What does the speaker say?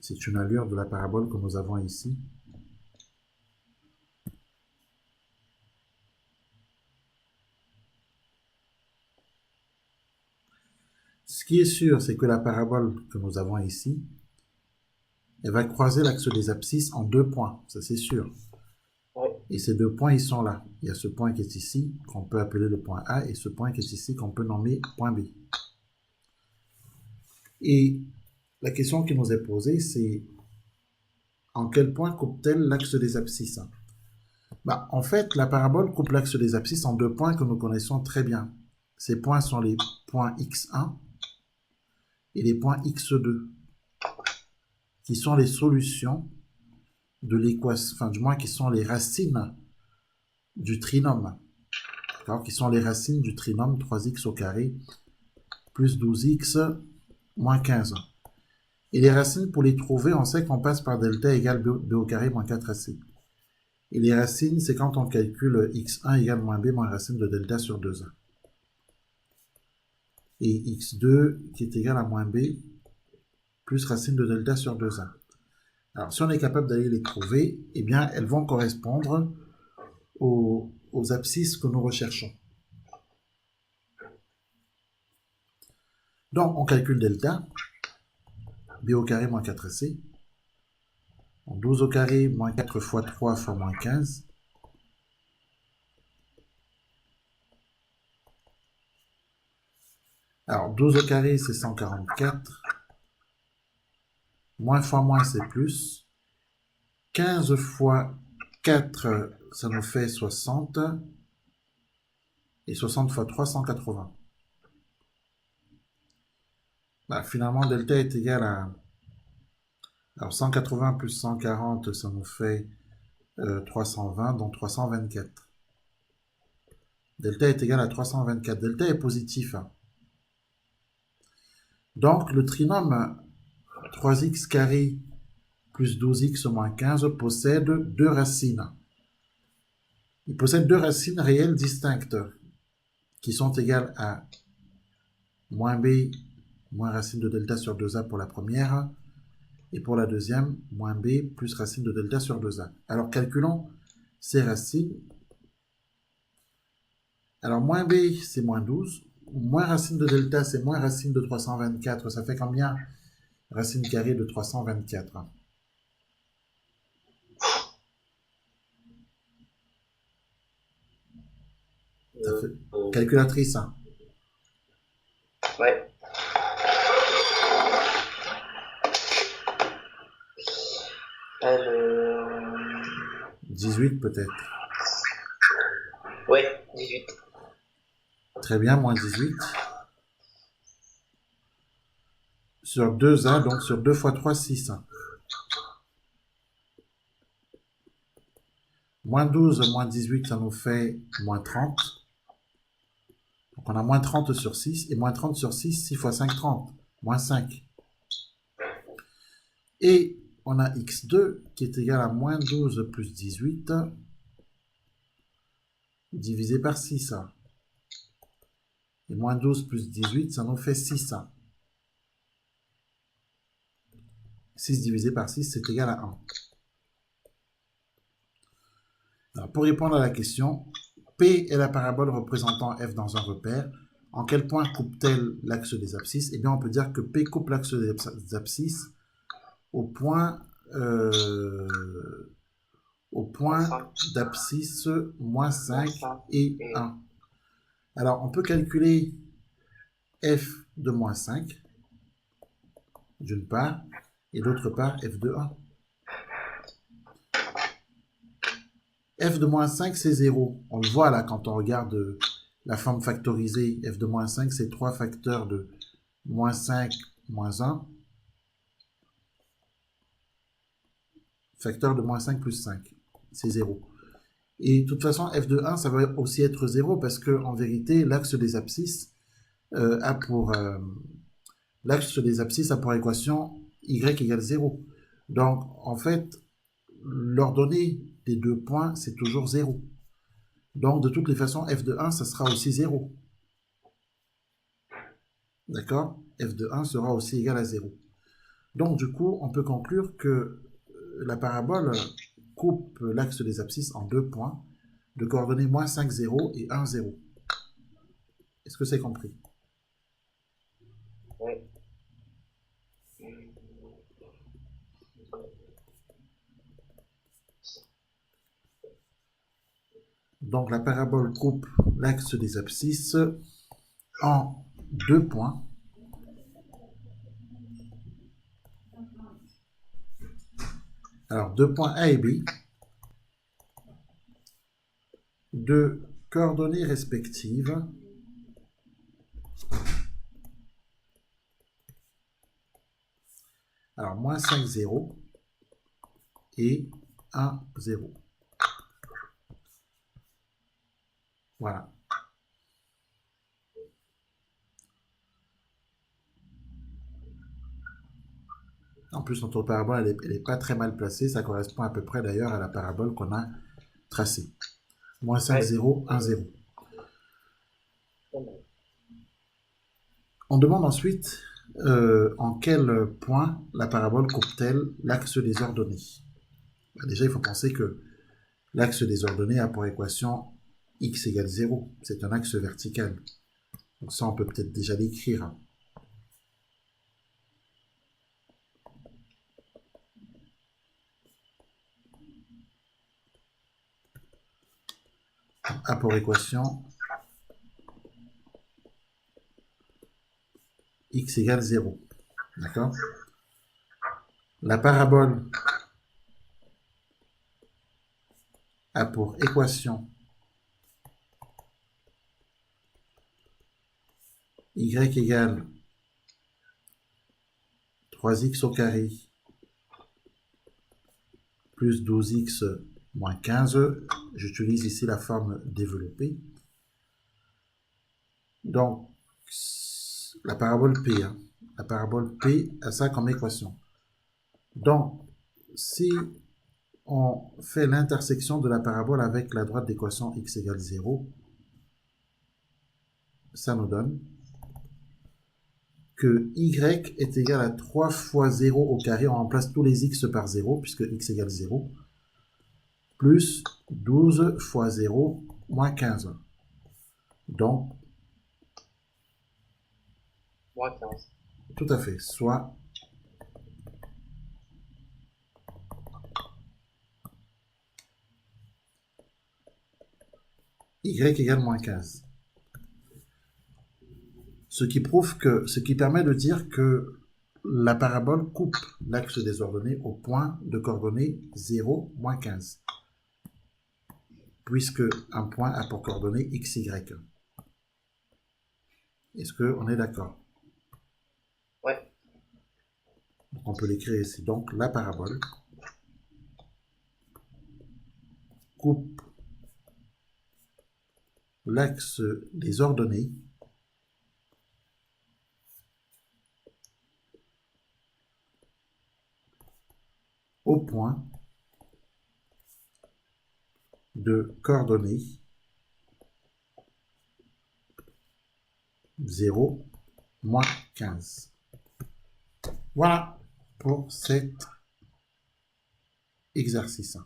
C'est une allure de la parabole que nous avons ici. Ce qui est sûr, c'est que la parabole que nous avons ici, elle va croiser l'axe des abscisses en 2 points, ça c'est sûr. Oui. Et ces 2 points, ils sont là. Il y a ce point qui est ici, qu'on peut appeler le point A, et ce point qui est ici, qu'on peut nommer point B. Et la question qui nous est posée, c'est en quel point coupe-t-elle l'axe des abscisses? En fait, la parabole coupe l'axe des abscisses en 2 points que nous connaissons très bien. Ces points sont les points x1 et les points x2, qui sont les solutions de l'équation, enfin du moins qui sont les racines du trinôme, qui sont les racines du trinôme 3x au carré plus 12x moins 15. Et les racines, pour les trouver, on sait qu'on passe par delta égale b au carré moins 4ac. Et les racines, c'est quand on calcule x1 égale moins b moins racine de delta sur 2a. Et x2 qui est égal à moins b plus racine de delta sur 2a. Alors, si on est capable d'aller les trouver, eh bien, elles vont correspondre aux abscisses que nous recherchons. Donc, on calcule delta, b au carré moins 4ac. 12 au carré, moins 4 fois 3 fois moins 15. Alors, 12 au carré, c'est 144. Moins fois moins, c'est plus. 15 fois 4, ça nous fait 60. Et 60 fois 3, 180. Finalement, delta est égal à... Alors, 180 plus 140, ça nous fait 320, donc 324. Delta est égal à 324. Delta est positif. Donc, le trinôme 3x carré plus 12x moins 15 possède 2 racines. Il possède 2 racines réelles distinctes qui sont égales à moins b moins racine de delta sur 2a pour la première et pour la deuxième, moins b plus racine de delta sur 2a. Alors, calculons ces racines. Alors, moins b, c'est moins 12. Moins racine de delta, c'est moins racine de 324. Ça fait combien? Racine carrée de 324. Ça fait... Calculatrice. Hein. Ouais. Alors... 18 peut-être. Ouais, 18. Très bien, moins 18. Sur 2a, donc sur 2 fois 3, 6. Moins 12, moins 18, ça nous fait moins 30. Donc on a moins 30 sur 6. Et moins 30 sur 6, 6 fois 5, 30. Moins 5. Et on a x2 qui est égal à moins 12 plus 18 divisé par 6. Et moins 12 plus 18, ça nous fait 6. 6 divisé par 6, c'est égal à 1. Alors, pour répondre à la question, P est la parabole représentant f dans un repère. En quel point coupe-t-elle l'axe des abscisses? Eh bien, on peut dire que P coupe l'axe des abscisses au point d'abscisse moins 5 et 1. Alors, on peut calculer f de moins 5, d'une part, et d'autre part, f de 1. F de moins 5, c'est 0. On le voit là quand on regarde la forme factorisée. F de moins 5, c'est 3 facteurs de moins 5, moins 1. Facteur de moins 5 plus 5, c'est 0. Et de toute façon, f de 1, ça va aussi être 0 parce que en vérité, l'axe des abscisses a pour équation y égale 0. Donc, en fait, l'ordonnée des 2 points, c'est toujours 0. Donc, de toutes les façons, f de 1, ça sera aussi 0. D'accord? F de 1 sera aussi égal à 0. Donc, du coup, on peut conclure que la parabole coupe l'axe des abscisses en deux points de coordonnées moins 5, 0 et 1, 0. Est-ce que c'est compris? Oui. Donc, la parabole coupe l'axe des abscisses en deux points. Alors, deux points A et B, de coordonnées respectives alors moins 5, 0 et 1, 0. Voilà. En plus, notre parabole, elle est pas très mal placée. Ça correspond à peu près d'ailleurs à la parabole qu'on a tracée. Moins 5, Ouais. 0, 1, 0. On demande ensuite en quel point la parabole coupe-t-elle l'axe des ordonnées. Déjà, il faut penser que l'axe des ordonnées a pour équation x égale 0. C'est un axe vertical. Donc ça, on peut peut-être déjà l'écrire. A pour équation x égale 0. D'accord? La parabole a pour équation y égale 3x au carré plus 12x moins 15. J'utilise ici la forme développée. Donc, la parabole P, hein, la parabole P a ça comme équation. Donc, si on fait l'intersection de la parabole avec la droite d'équation x égale 0, ça nous donne que y est égal à 3 fois 0 au carré, on remplace tous les x par 0, puisque x égale 0, plus 12 fois 0, moins 15. Donc, Moins 15. tout à fait, soit y égale moins 15. Ce qui permet de dire que la parabole coupe l'axe des ordonnées au point de coordonnées 0, moins 15, puisque un point a pour coordonnées x, y. Est-ce qu'on est d'accord? Ouais. Donc on peut l'écrire ici. Donc la parabole coupe l'axe des ordonnées au point de coordonnées 0, moins 15. Voilà pour cet exercice.